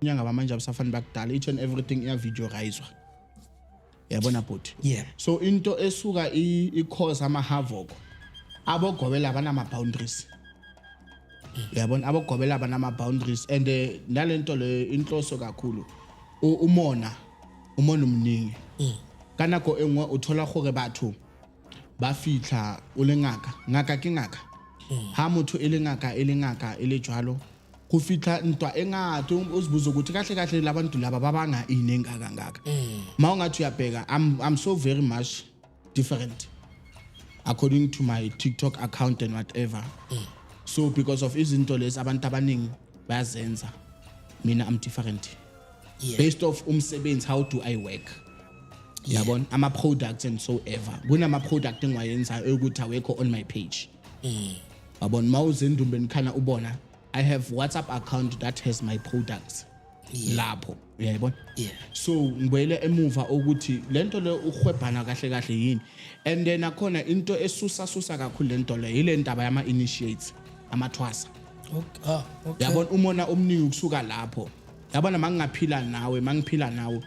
nyanga bamanje abasafani bakudala each and everything iya videoizwa yabona bhuti Yeah. so into esuka i-cause ama-havoc abogobela abanama boundaries yabona abogobela abanama boundaries and nalento le inhloso kakhulu umona omningi kanako engwe uthola gore batho ba fitla o le ngaka ke ngaka ha motho e le ngaka e le jwalo go fitla ntwa engata uzibuza ukuthi kahle labantu laba babanga inengaka ngaka mawungathi uyabheka I'm so very much different according to my TikTok account and whatever so because of izinto lezi abantu abaningi bayazenza mina I'm different based off umsebenzi how do I work yabona ama products and so ever kunama product engiwayenza ukuthi awekho on my page yabona mawuzendumbeni khana ubona I have WhatsApp account that has my products lapho uyayibona so ngibuyele emuva ukuthi lento le uhwebhana kahle yini and then akhona into esusa kakhulu lento le ile ndaba yama initiates amathwasa Okay. yabona umona omningi ukusuka lapho yabona mangiphila nawe